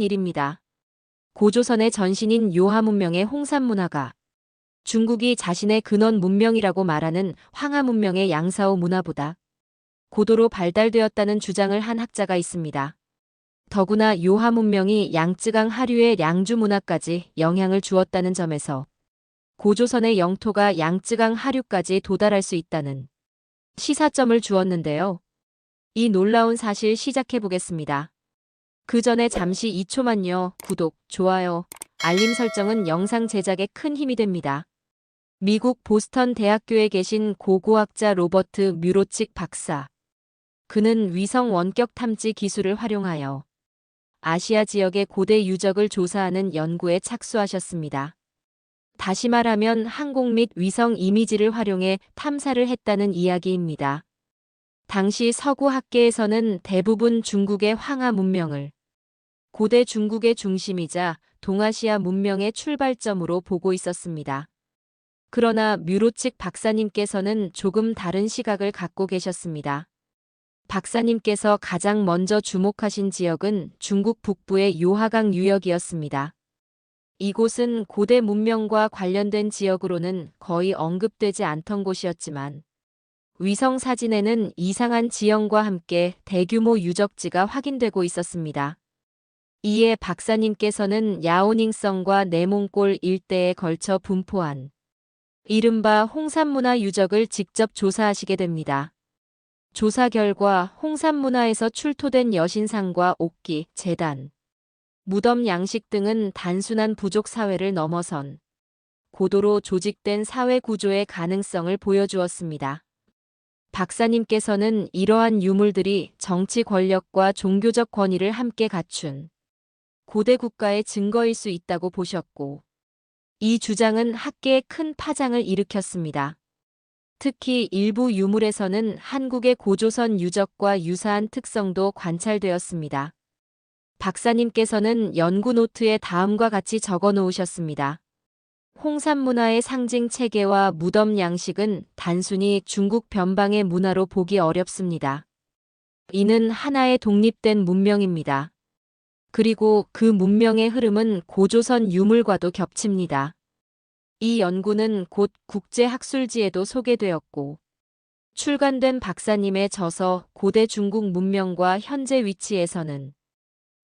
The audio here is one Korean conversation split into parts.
일입니다. 고조선의 전신인 요하 문명의 홍산 문화가 중국이 자신의 근원 문명이라고 말하는 황하 문명의 양사오 문화보다 고도로 발달되었다는 주장을 한 학자가 있습니다. 더구나 요하 문명이 양쯔강 하류의 량주 문화까지 영향을 주었다는 점에서 고조선의 영토가 양쯔강 하류까지 도달할 수 있다는 시사점을 주었는데요. 이 놀라운 사실 시작해 보겠습니다. 그 전에 잠시 2초만요. 구독, 좋아요, 알림 설정은 영상 제작에 큰 힘이 됩니다. 미국 보스턴 대학교에 계신 고고학자 로버트 뮤로칙 박사. 그는 위성 원격 탐지 기술을 활용하여 아시아 지역의 고대 유적을 조사하는 연구에 착수하셨습니다. 다시 말하면 항공 및 위성 이미지를 활용해 탐사를 했다는 이야기입니다. 당시 서구 학계에서는 대부분 중국의 황하 문명을 고대 중국의 중심이자 동아시아 문명의 출발점으로 보고 있었습니다. 그러나 뮤로칙 박사님께서는 조금 다른 시각을 갖고 계셨습니다. 박사님께서 가장 먼저 주목하신 지역은 중국 북부의 요하강 유역이었습니다. 이곳은 고대 문명과 관련된 지역으로는 거의 언급되지 않던 곳이었지만 위성 사진에는 이상한 지형과 함께 대규모 유적지가 확인되고 있었습니다. 이에 박사님께서는 야오닝성과 내몽골 일대에 걸쳐 분포한 이른바 홍산문화 유적을 직접 조사하시게 됩니다. 조사 결과 홍산문화에서 출토된 여신상과 옥기, 제단, 무덤 양식 등은 단순한 부족 사회를 넘어선 고도로 조직된 사회 구조의 가능성을 보여주었습니다. 박사님께서는 이러한 유물들이 정치 권력과 종교적 권위를 함께 갖춘 고대 국가의 증거일 수 있다고 보셨고, 이 주장은 학계에 큰 파장을 일으켰습니다. 특히 일부 유물에서는 한국의 고조선 유적과 유사한 특성도 관찰되었습니다. 박사님께서는 연구 노트에 다음과 같이 적어 놓으셨습니다. 홍산 문화의 상징 체계와 무덤 양식은 단순히 중국 변방의 문화로 보기 어렵습니다. 이는 하나의 독립된 문명입니다. 그리고 그 문명의 흐름은 고조선 유물과도 겹칩니다. 이 연구는 곧 국제학술지에도 소개되었고, 출간된 박사님의 저서 고대 중국 문명과 현재 위치에서는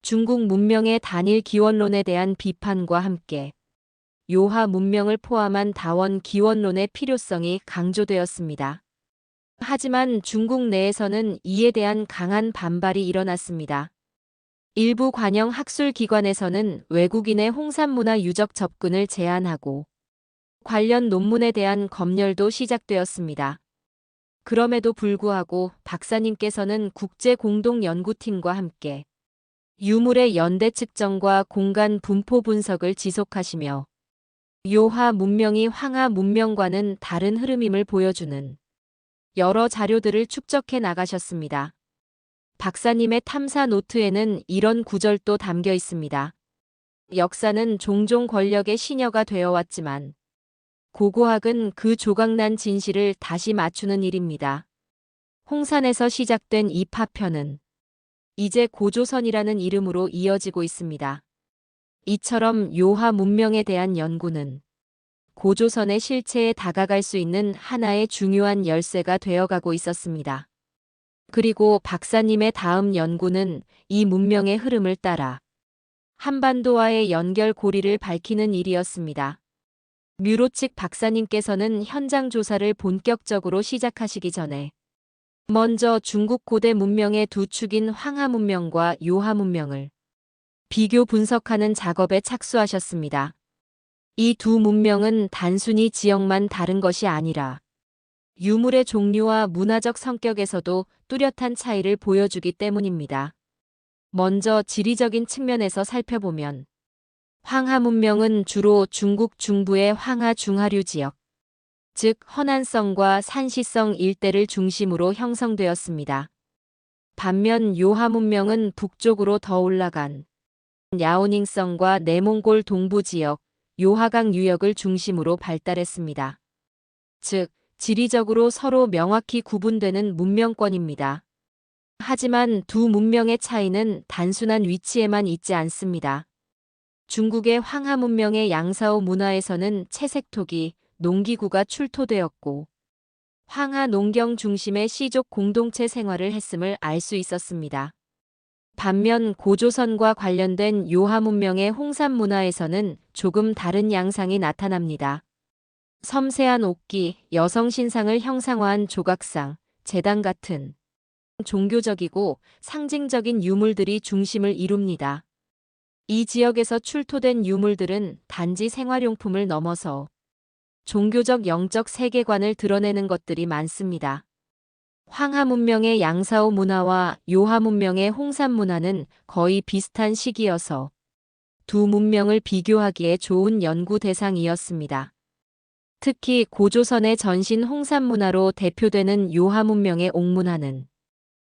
중국 문명의 단일 기원론에 대한 비판과 함께 요하 문명을 포함한 다원 기원론의 필요성이 강조되었습니다. 하지만 중국 내에서는 이에 대한 강한 반발이 일어났습니다. 일부 관영 학술 기관에서는 외국인의 홍산문화 유적 접근을 제한하고 관련 논문에 대한 검열도 시작되었습니다. 그럼에도 불구하고 박사님께서는 국제공동연구팀과 함께 유물의 연대 측정과 공간 분포 분석을 지속하시며 요하 문명이 황하 문명과는 다른 흐름임을 보여주는 여러 자료들을 축적해 나가셨습니다. 박사님의 탐사 노트에는 이런 구절도 담겨 있습니다. 역사는 종종 권력의 시녀가 되어왔지만 고고학은 그 조각난 진실을 다시 맞추는 일입니다. 홍산에서 시작된 이 파편은 이제 고조선이라는 이름으로 이어지고 있습니다. 이처럼 요하 문명에 대한 연구는 고조선의 실체에 다가갈 수 있는 하나의 중요한 열쇠가 되어가고 있었습니다. 그리고 박사님의 다음 연구는 이 문명의 흐름을 따라 한반도와의 연결고리를 밝히는 일이었습니다. 뮤로칙 박사님께서는 현장 조사를 본격적으로 시작하시기 전에 먼저 중국 고대 문명의 두 축인 황하 문명과 요하 문명을 비교 분석하는 작업에 착수하셨습니다. 이 두 문명은 단순히 지역만 다른 것이 아니라 유물의 종류와 문화적 성격에서도 뚜렷한 차이를 보여주기 때문입니다. 먼저 지리적인 측면에서 살펴보면 황하 문명은 주로 중국 중부의 황하 중하류 지역, 즉 허난성과 산시성 일대를 중심으로 형성되었습니다. 반면 요하 문명은 북쪽으로 더 올라간 야오닝성과 내몽골 동부 지역, 요하강 유역을 중심으로 발달했습니다. 즉, 지리적으로 서로 명확히 구분되는 문명권입니다. 하지만 두 문명의 차이는 단순한 위치에만 있지 않습니다. 중국의 황하 문명의 양사오 문화에서는 채색토기, 농기구가 출토되었고 황하 농경 중심의 시족 공동체 생활을 했음을 알 수 있었습니다. 반면 고조선과 관련된 요하 문명의 홍산 문화에서는 조금 다른 양상이 나타납니다. 섬세한 옥기, 여성 신상을 형상화한 조각상, 제단 같은 종교적이고 상징적인 유물들이 중심을 이룹니다. 이 지역에서 출토된 유물들은 단지 생활용품을 넘어서 종교적 영적 세계관을 드러내는 것들이 많습니다. 황하 문명의 양사오 문화와 요하 문명의 홍산 문화는 거의 비슷한 시기여서 두 문명을 비교하기에 좋은 연구 대상이었습니다. 특히 고조선의 전신 홍산 문화로 대표되는 요하 문명의 옥문화는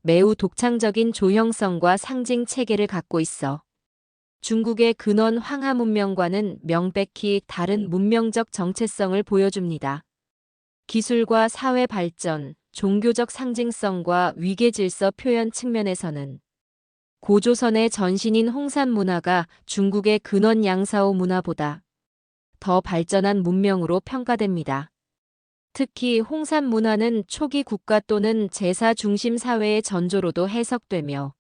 매우 독창적인 조형성과 상징 체계를 갖고 있어 중국의 근원 황하 문명과는 명백히 다른 문명적 정체성을 보여줍니다. 기술과 사회 발전, 종교적 상징성과 위계 질서 표현 측면에서는 고조선의 전신인 홍산 문화가 중국의 근원 양사오 문화보다 더 발전한 문명으로 평가됩니다. 특히 홍산 문화는 초기 국가 또는 제사 중심 사회의 전조로도 해석되며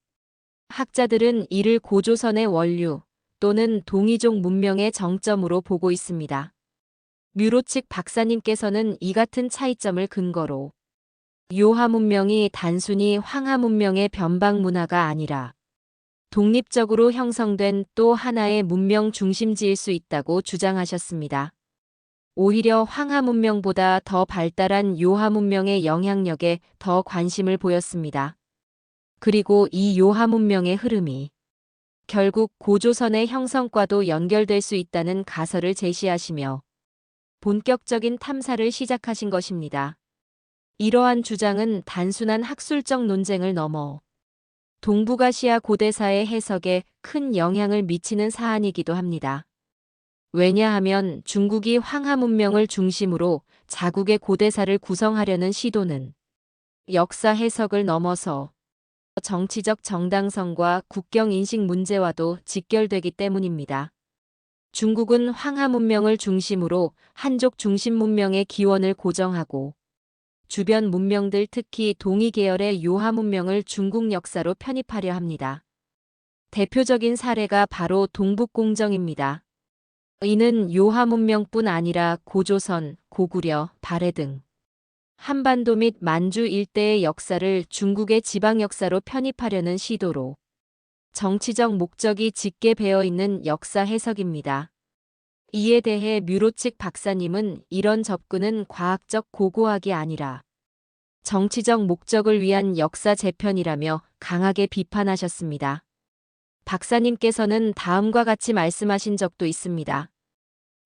학자들은 이를 고조선의 원류 또는 동이족 문명의 정점으로 보고 있습니다. 뮤로칙 박사님께서는 이 같은 차이점을 근거로 요하 문명이 단순히 황하 문명의 변방 문화가 아니라 독립적으로 형성된 또 하나의 문명 중심지일 수 있다고 주장하셨습니다. 오히려 황하 문명보다 더 발달한 요하 문명의 영향력에 더 관심을 보였습니다. 그리고 이 요하 문명의 흐름이 결국 고조선의 형성과도 연결될 수 있다는 가설을 제시하시며 본격적인 탐사를 시작하신 것입니다. 이러한 주장은 단순한 학술적 논쟁을 넘어 동북아시아 고대사의 해석에 큰 영향을 미치는 사안이기도 합니다. 왜냐하면 중국이 황하 문명을 중심으로 자국의 고대사를 구성하려는 시도는 역사 해석을 넘어서 정치적 정당성과 국경 인식 문제와도 직결되기 때문입니다. 중국은 황하 문명을 중심으로 한족 중심 문명의 기원을 고정하고 주변 문명들 특히 동이 계열의 요하 문명을 중국 역사로 편입하려 합니다. 대표적인 사례가 바로 동북공정입니다. 이는 요하 문명뿐 아니라 고조선, 고구려, 발해 등 한반도 및 만주 일대의 역사를 중국의 지방 역사로 편입하려는 시도로 정치적 목적이 짙게 배어 있는 역사 해석입니다. 이에 대해 뮤로칙 박사님은 이런 접근은 과학적 고고학이 아니라 정치적 목적을 위한 역사 재편이라며 강하게 비판하셨습니다. 박사님께서는 다음과 같이 말씀하신 적도 있습니다.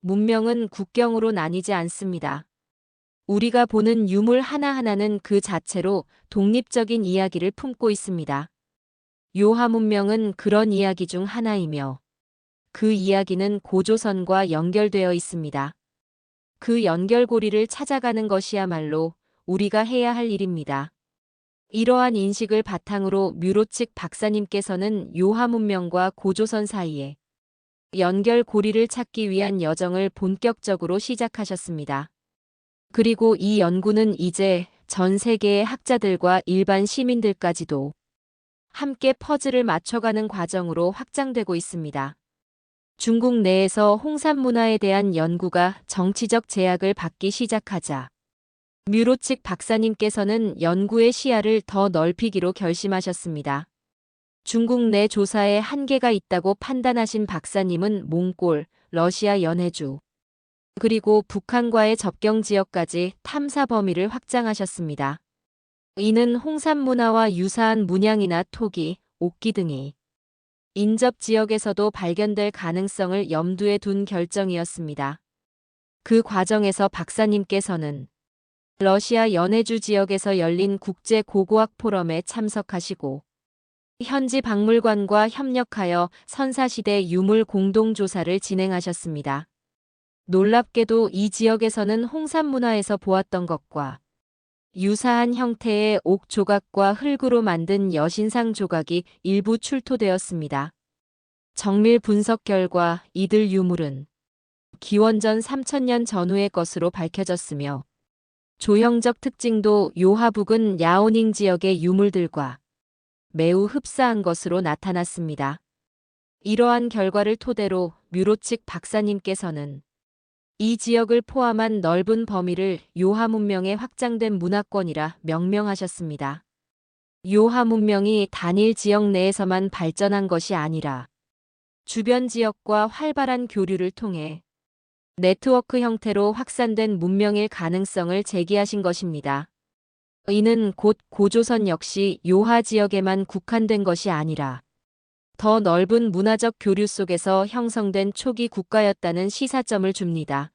문명은 국경으로 나뉘지 않습니다. 우리가 보는 유물 하나하나는 그 자체로 독립적인 이야기를 품고 있습니다. 요하 문명은 그런 이야기 중 하나이며 그 이야기는 고조선과 연결되어 있습니다. 그 연결고리를 찾아가는 것이야말로 우리가 해야 할 일입니다. 이러한 인식을 바탕으로 뮤로칙 박사님께서는 요하 문명과 고조선 사이에 연결고리를 찾기 위한 여정을 본격적으로 시작하셨습니다. 그리고 이 연구는 이제 전 세계의 학자들과 일반 시민들까지도 함께 퍼즐을 맞춰가는 과정으로 확장되고 있습니다. 중국 내에서 홍산 문화에 대한 연구가 정치적 제약을 받기 시작하자 뮤로칙 박사님께서는 연구의 시야를 더 넓히기로 결심하셨습니다. 중국 내 조사에 한계가 있다고 판단하신 박사님은 몽골, 러시아 연해주, 그리고 북한과의 접경 지역까지 탐사 범위를 확장하셨습니다. 이는 홍산 문화와 유사한 문양이나 토기, 옥기 등이 인접 지역에서도 발견될 가능성을 염두에 둔 결정이었습니다. 그 과정에서 박사님께서는 러시아 연해주 지역에서 열린 국제 고고학 포럼에 참석하시고 현지 박물관과 협력하여 선사시대 유물 공동조사를 진행하셨습니다. 놀랍게도 이 지역에서는 홍산 문화에서 보았던 것과 유사한 형태의 옥 조각과 흙으로 만든 여신상 조각이 일부 출토되었습니다. 정밀 분석 결과 이들 유물은 기원전 3000년 전후의 것으로 밝혀졌으며 조형적 특징도 요하 부근 야오닝 지역의 유물들과 매우 흡사한 것으로 나타났습니다. 이러한 결과를 토대로 뮤로 측 박사님께서는 이 지역을 포함한 넓은 범위를 요하 문명의 확장된 문화권이라 명명하셨습니다. 요하 문명이 단일 지역 내에서만 발전한 것이 아니라 주변 지역과 활발한 교류를 통해 네트워크 형태로 확산된 문명일 가능성을 제기하신 것입니다. 이는 곧 고조선 역시 요하 지역에만 국한된 것이 아니라 더 넓은 문화적 교류 속에서 형성된 초기 국가였다는 시사점을 줍니다.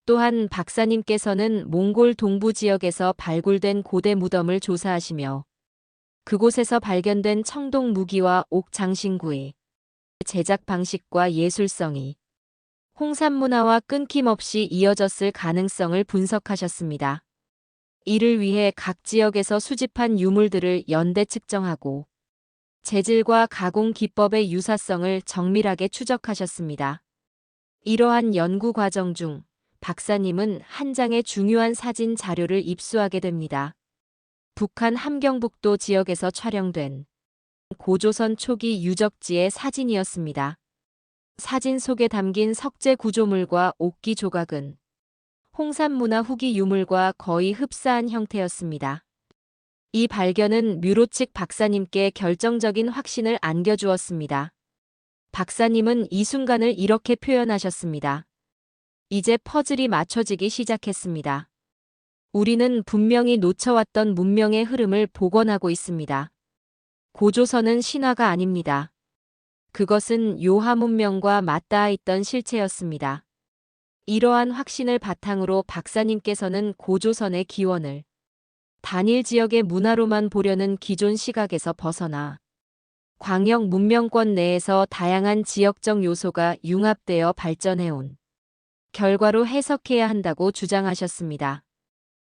또한 박사님께서는 몽골 동부 지역에서 발굴된 고대 무덤을 조사하시며 그곳에서 발견된 청동 무기와 옥 장신구의 제작 방식과 예술성이 홍산 문화와 끊김없이 이어졌을 가능성을 분석하셨습니다. 이를 위해 각 지역에서 수집한 유물들을 연대 측정하고 재질과 가공 기법의 유사성을 정밀하게 추적하셨습니다. 이러한 연구 과정 중 박사님은 한 장의 중요한 사진 자료를 입수하게 됩니다. 북한 함경북도 지역에서 촬영된 고조선 초기 유적지의 사진이었습니다. 사진 속에 담긴 석재 구조물과 옥기 조각은 홍산 문화 후기 유물과 거의 흡사한 형태였습니다. 이 발견은 뮤로 측 박사님께 결정적인 확신을 안겨주었습니다. 박사님은 이 순간을 이렇게 표현하셨습니다. 이제 퍼즐이 맞춰지기 시작했습니다. 우리는 분명히 놓쳐왔던 문명의 흐름을 복원하고 있습니다. 고조선은 신화가 아닙니다. 그것은 요하 문명과 맞닿아 있던 실체였습니다. 이러한 확신을 바탕으로 박사님께서는 고조선의 기원을 단일 지역의 문화로만 보려는 기존 시각에서 벗어나 광역 문명권 내에서 다양한 지역적 요소가 융합되어 발전해온 결과로 해석해야 한다고 주장하셨습니다.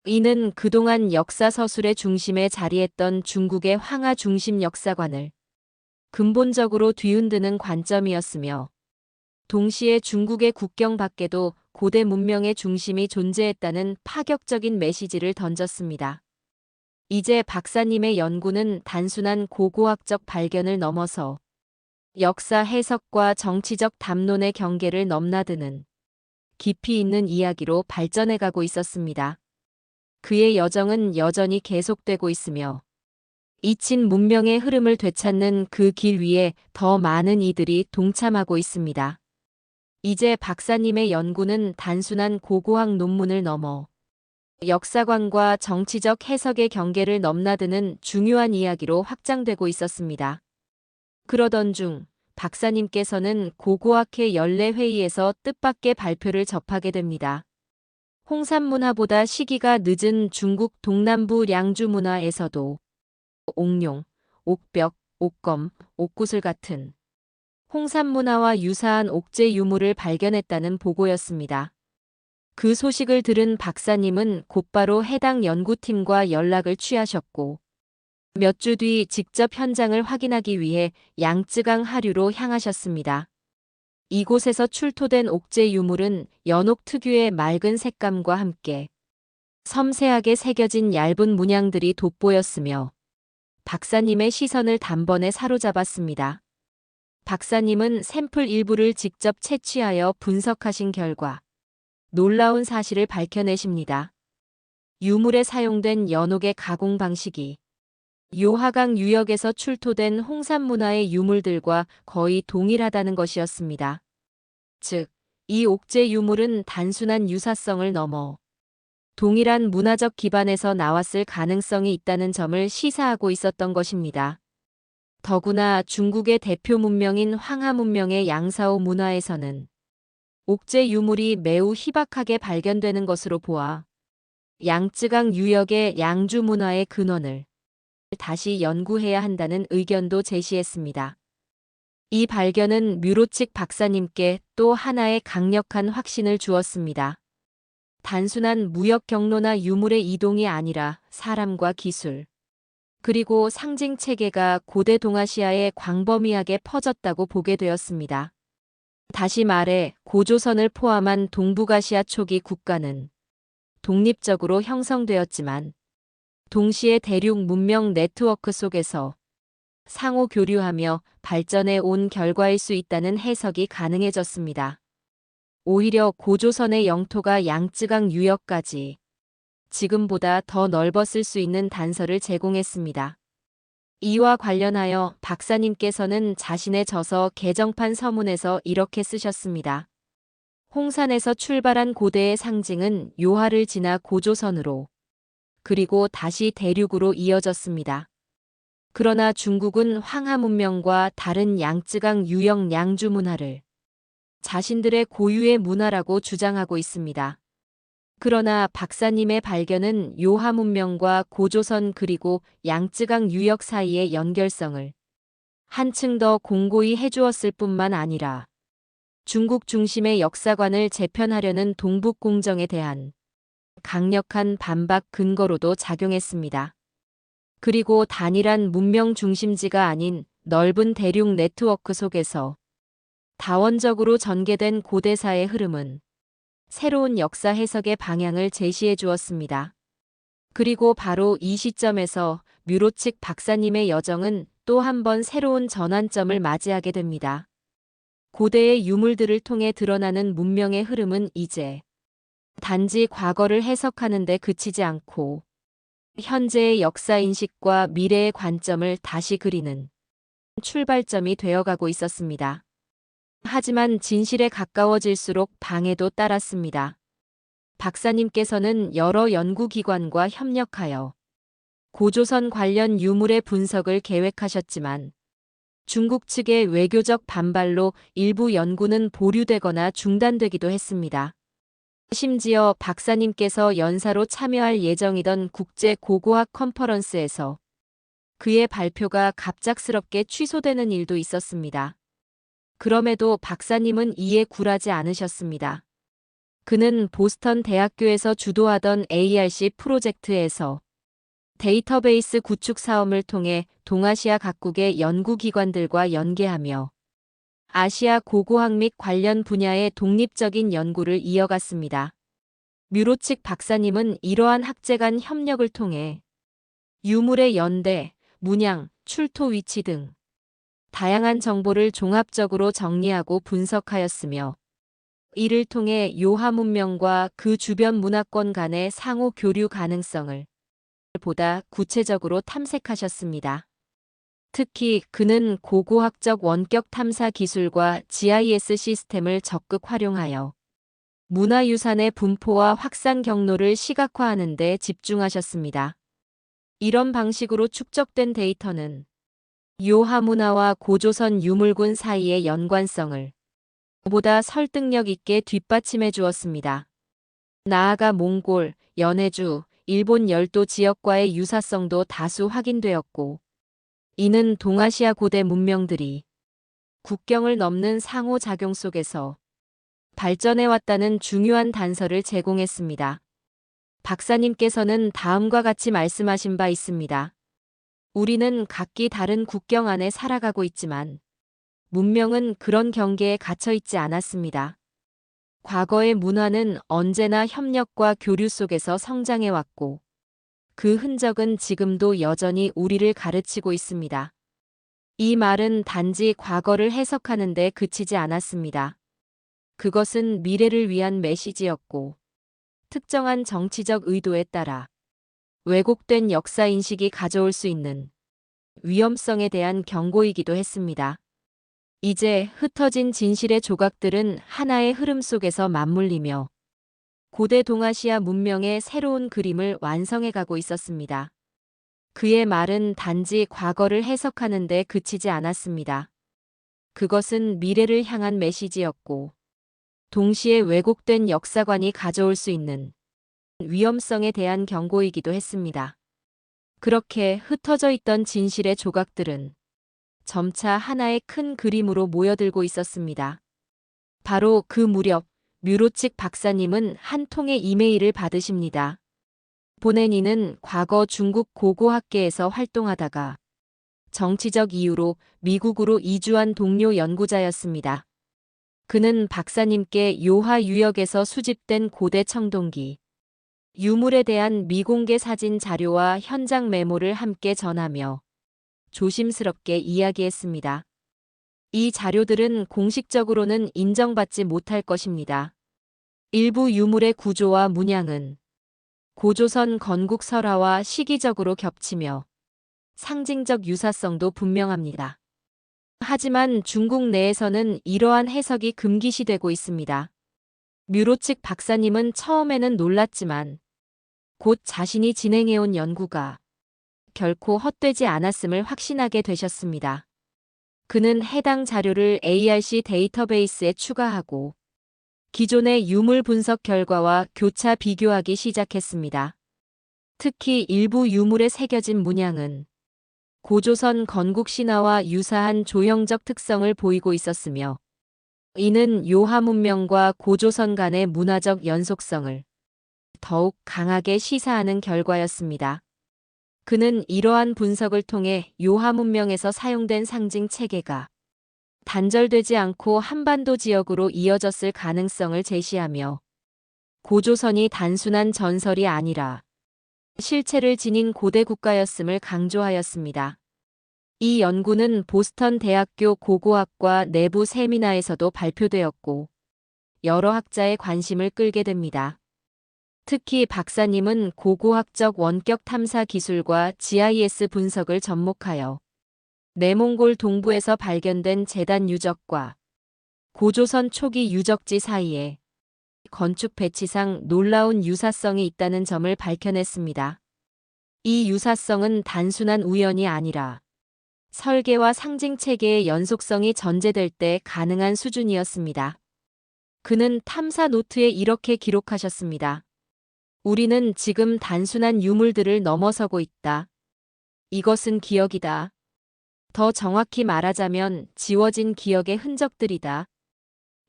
이는 그동안 역사 서술의 중심에 자리했던 중국의 황하 중심 역사관을 근본적으로 뒤흔드는 관점이었으며 동시에 중국의 국경 밖에도 고대 문명의 중심이 존재했다는 파격적인 메시지를 던졌습니다. 이제 박사님의 연구는 단순한 고고학적 발견을 넘어서 역사 해석과 정치적 담론의 경계를 넘나드는 깊이 있는 이야기로 발전해가고 있었습니다. 그의 여정은 여전히 계속되고 있으며 잊힌 문명의 흐름을 되찾는 그 길 위에 더 많은 이들이 동참하고 있습니다. 이제 박사님의 연구는 단순한 고고학 논문을 넘어 역사관과 정치적 해석의 경계를 넘나드는 중요한 이야기로 확장되고 있었습니다. 그러던 중 박사님께서는 고고학회 연례회의에서 뜻밖의 발표를 접하게 됩니다. 홍산 문화보다 시기가 늦은 중국 동남부 량주 문화에서도 옥룡, 옥벽, 옥검, 옥구슬 같은 홍산 문화와 유사한 옥제 유물을 발견했다는 보고였습니다. 그 소식을 들은 박사님은 곧바로 해당 연구팀과 연락을 취하셨고 몇 주 뒤 직접 현장을 확인하기 위해 양쯔강 하류로 향하셨습니다. 이곳에서 출토된 옥제 유물은 연옥 특유의 맑은 색감과 함께 섬세하게 새겨진 얇은 문양들이 돋보였으며 박사님의 시선을 단번에 사로잡았습니다. 박사님은 샘플 일부를 직접 채취하여 분석하신 결과 놀라운 사실을 밝혀내십니다. 유물에 사용된 연옥의 가공 방식이 요하강 유역에서 출토된 홍산 문화의 유물들과 거의 동일하다는 것이었습니다. 즉, 이 옥제 유물은 단순한 유사성을 넘어 동일한 문화적 기반에서 나왔을 가능성이 있다는 점을 시사하고 있었던 것입니다. 더구나 중국의 대표 문명인 황하 문명의 양사오 문화에서는 옥제 유물이 매우 희박하게 발견되는 것으로 보아 양쯔강 유역의 양주 문화의 근원을 다시 연구해야 한다는 의견도 제시했습니다. 이 발견은 뮤로 측 박사님께 또 하나의 강력한 확신을 주었습니다. 단순한 무역 경로나 유물의 이동이 아니라 사람과 기술, 그리고 상징 체계가 고대 동아시아에 광범위하게 퍼졌다고 보게 되었습니다. 다시 말해 고조선을 포함한 동북아시아 초기 국가는 독립적으로 형성되었지만 동시에 대륙 문명 네트워크 속에서 상호 교류하며 발전해 온 결과일 수 있다는 해석이 가능해졌습니다. 오히려 고조선의 영토가 양쯔강 유역까지 지금보다 더 넓었을 수 있는 단서를 제공했습니다. 이와 관련하여 박사님께서는 자신의 저서 개정판 서문에서 이렇게 쓰셨습니다. 홍산에서 출발한 고대의 상징은 요하를 지나 고조선으로 그리고 다시 대륙으로 이어졌습니다. 그러나 중국은 황하 문명과 다른 양쯔강 유역 양주 문화를 자신들의 고유의 문화라고 주장하고 있습니다. 그러나 박사님의 발견은 요하 문명과 고조선 그리고 양쯔강 유역 사이의 연결성을 한층 더 공고히 해주었을 뿐만 아니라 중국 중심의 역사관을 재편하려는 동북 공정에 대한 강력한 반박 근거로도 작용했습니다. 그리고 단일한 문명 중심지가 아닌 넓은 대륙 네트워크 속에서 다원적으로 전개된 고대사의 흐름은 새로운 역사 해석의 방향을 제시해 주었습니다. 그리고 바로 이 시점에서 뮤로 측 박사님의 여정은 또 한 번 새로운 전환점을 맞이하게 됩니다. 고대의 유물들을 통해 드러나는 문명의 흐름은 이제 단지 과거를 해석하는 데 그치지 않고 현재의 역사 인식과 미래의 관점을 다시 그리는 출발점이 되어가고 있었습니다. 하지만 진실에 가까워질수록 방해도 따랐습니다. 박사님께서는 여러 연구기관과 협력하여 고조선 관련 유물의 분석을 계획하셨지만 중국 측의 외교적 반발로 일부 연구는 보류되거나 중단되기도 했습니다. 심지어 박사님께서 연사로 참여할 예정이던 국제 고고학 컨퍼런스에서 그의 발표가 갑작스럽게 취소되는 일도 있었습니다. 그럼에도 박사님은 이에 굴하지 않으셨습니다. 그는 보스턴 대학교에서 주도하던 ARC 프로젝트에서 데이터베이스 구축 사업을 통해 동아시아 각국의 연구기관들과 연계하며 아시아 고고학 및 관련 분야의 독립적인 연구를 이어갔습니다. 뮤로 측 박사님은 이러한 학제 간 협력을 통해 유물의 연대, 문양, 출토 위치 등 다양한 정보를 종합적으로 정리하고 분석하였으며 이를 통해 요하 문명과 그 주변 문화권 간의 상호 교류 가능성을 보다 구체적으로 탐색하셨습니다. 특히 그는 고고학적 원격 탐사 기술과 GIS 시스템을 적극 활용하여 문화유산의 분포와 확산 경로를 시각화하는 데 집중하셨습니다. 이런 방식으로 축적된 데이터는 요하 문화와 고조선 유물군 사이의 연관성을 보다 설득력 있게 뒷받침해 주었습니다. 나아가 몽골, 연해주, 일본 열도 지역과의 유사성도 다수 확인되었고 이는 동아시아 고대 문명들이 국경을 넘는 상호작용 속에서 발전해왔다는 중요한 단서를 제공했습니다. 박사님께서는 다음과 같이 말씀하신 바 있습니다. 우리는 각기 다른 국경 안에 살아가고 있지만 문명은 그런 경계에 갇혀 있지 않았습니다. 과거의 문화는 언제나 협력과 교류 속에서 성장해왔고 그 흔적은 지금도 여전히 우리를 가르치고 있습니다. 이 말은 단지 과거를 해석하는 데 그치지 않았습니다. 그것은 미래를 위한 메시지였고 특정한 정치적 의도에 따라 왜곡된 역사 인식이 가져올 수 있는 위험성에 대한 경고이기도 했습니다. 이제 흩어진 진실의 조각들은 하나의 흐름 속에서 맞물리며 고대 동아시아 문명의 새로운 그림을 완성해 가고 있었습니다. 그의 말은 단지 과거를 해석하는 데 그치지 않았습니다. 그것은 미래를 향한 메시지였고 동시에 왜곡된 역사관이 가져올 수 있는 위험성에 대한 경고이기도 했습니다. 그렇게 흩어져 있던 진실의 조각들은 점차 하나의 큰 그림으로 모여들고 있었습니다. 바로 그 무렵 뮤로칙 박사님은 한 통의 이메일을 받으십니다. 보낸 이는 과거 중국 고고학계에서 활동하다가 정치적 이유로 미국으로 이주한 동료 연구자였습니다. 그는 박사님께 요하 유역에서 수집된 고대 청동기, 유물에 대한 미공개 사진 자료와 현장 메모를 함께 전하며 조심스럽게 이야기했습니다. 이 자료들은 공식적으로는 인정받지 못할 것입니다. 일부 유물의 구조와 문양은 고조선 건국 설화와 시기적으로 겹치며 상징적 유사성도 분명합니다. 하지만 중국 내에서는 이러한 해석이 금기시되고 있습니다. 뮤로칙 박사님은 처음에는 놀랐지만 곧 자신이 진행해온 연구가 결코 헛되지 않았음을 확신하게 되셨습니다. 그는 해당 자료를 ARC 데이터베이스에 추가하고 기존의 유물 분석 결과와 교차 비교하기 시작했습니다. 특히 일부 유물에 새겨진 문양은 고조선 건국 신화와 유사한 조형적 특성을 보이고 있었으며 이는 요하 문명과 고조선 간의 문화적 연속성을 더욱 강하게 시사하는 결과였습니다. 그는 이러한 분석을 통해 요하 문명에서 사용된 상징 체계가 단절되지 않고 한반도 지역으로 이어졌을 가능성을 제시하며 고조선이 단순한 전설이 아니라 실체를 지닌 고대 국가였음을 강조하였습니다. 이 연구는 보스턴 대학교 고고학과 내부 세미나에서도 발표되었고 여러 학자의 관심을 끌게 됩니다. 특히 박사님은 고고학적 원격 탐사 기술과 GIS 분석을 접목하여 내몽골 동부에서 발견된 제단 유적과 고조선 초기 유적지 사이에 건축 배치상 놀라운 유사성이 있다는 점을 밝혀냈습니다. 이 유사성은 단순한 우연이 아니라 설계와 상징 체계의 연속성이 전제될 때 가능한 수준이었습니다. 그는 탐사 노트에 이렇게 기록하셨습니다. 우리는 지금 단순한 유물들을 넘어서고 있다. 이것은 기억이다. 더 정확히 말하자면 지워진 기억의 흔적들이다.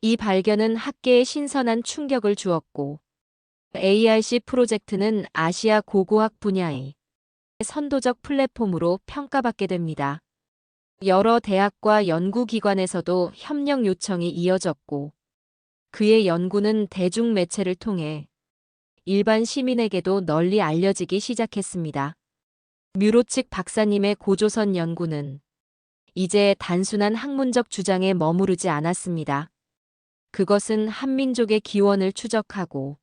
이 발견은 학계에 신선한 충격을 주었고 ARC 프로젝트는 아시아 고고학 분야의 선도적 플랫폼으로 평가받게 됩니다. 여러 대학과 연구기관에서도 협력 요청이 이어졌고 그의 연구는 대중매체를 통해 일반 시민에게도 널리 알려지기 시작했습니다. 뮤로칙 박사님의 고조선 연구는 이제 단순한 학문적 주장에 머무르지 않았습니다. 그것은 한민족의 기원을 추적하고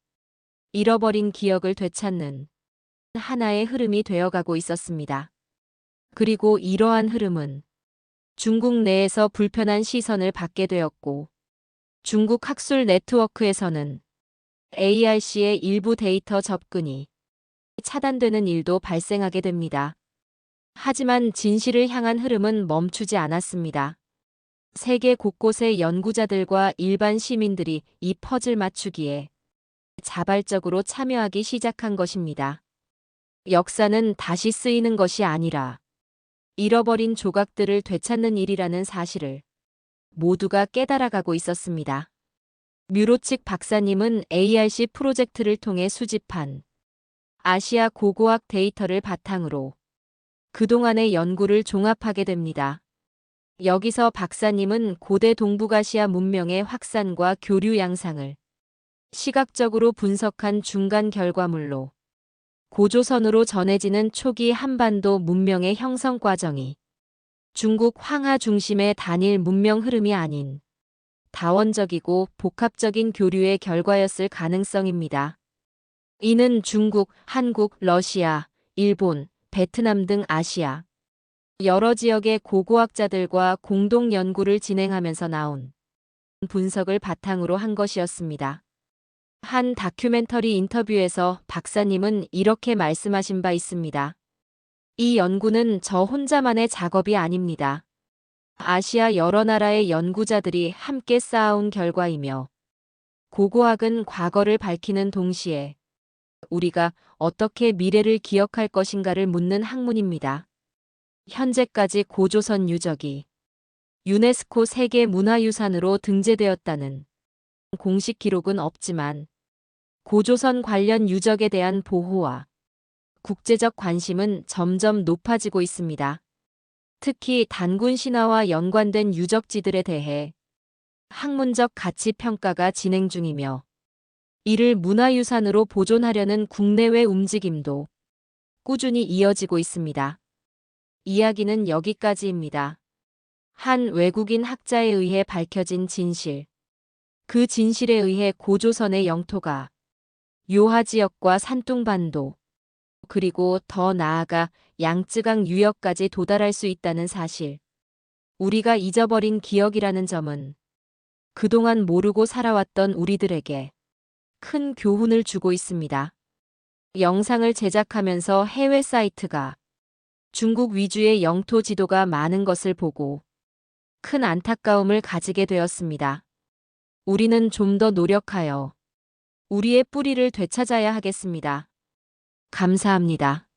잃어버린 기억을 되찾는 하나의 흐름이 되어가고 있었습니다. 그리고 이러한 흐름은 중국 내에서 불편한 시선을 받게 되었고 중국 학술 네트워크에서는 ARC의 일부 데이터 접근이 차단되는 일도 발생하게 됩니다. 하지만 진실을 향한 흐름은 멈추지 않았습니다. 세계 곳곳의 연구자들과 일반 시민들이 이 퍼즐 맞추기에 자발적으로 참여하기 시작한 것입니다. 역사는 다시 쓰이는 것이 아니라 잃어버린 조각들을 되찾는 일이라는 사실을 모두가 깨달아가고 있었습니다. 뮤로칙 박사님은 ARC 프로젝트를 통해 수집한 아시아 고고학 데이터를 바탕으로 그동안의 연구를 종합하게 됩니다. 여기서 박사님은 고대 동북아시아 문명의 확산과 교류 양상을 시각적으로 분석한 중간 결과물로 고조선으로 전해지는 초기 한반도 문명의 형성 과정이 중국 황하 중심의 단일 문명 흐름이 아닌 다원적이고 복합적인 교류의 결과였을 가능성입니다. 이는 중국, 한국, 러시아, 일본, 베트남 등 아시아 여러 지역의 고고학자들과 공동 연구를 진행하면서 나온 분석을 바탕으로 한 것이었습니다. 한 다큐멘터리 인터뷰에서 박사님은 이렇게 말씀하신 바 있습니다. 이 연구는 저 혼자만의 작업이 아닙니다. 아시아 여러 나라의 연구자들이 함께 쌓아온 결과이며 고고학은 과거를 밝히는 동시에 우리가 어떻게 미래를 기억할 것인가를 묻는 학문입니다. 현재까지 고조선 유적이 유네스코 세계문화유산으로 등재되었다는 공식 기록은 없지만 고조선 관련 유적에 대한 보호와 국제적 관심은 점점 높아지고 있습니다. 특히 단군 신화와 연관된 유적지들에 대해 학문적 가치 평가가 진행 중이며 이를 문화유산으로 보존하려는 국내외 움직임도 꾸준히 이어지고 있습니다. 이야기는 여기까지입니다. 한 외국인 학자에 의해 밝혀진 진실. 그 진실에 의해 고조선의 영토가 요하 지역과 산둥반도, 그리고 더 나아가 양쯔강 유역까지 도달할 수 있다는 사실. 우리가 잊어버린 기억이라는 점은 그동안 모르고 살아왔던 우리들에게 큰 교훈을 주고 있습니다. 영상을 제작하면서 해외 사이트가 중국 위주의 영토 지도가 많은 것을 보고 큰 안타까움을 가지게 되었습니다. 우리는 좀 더 노력하여 우리의 뿌리를 되찾아야 하겠습니다. 감사합니다.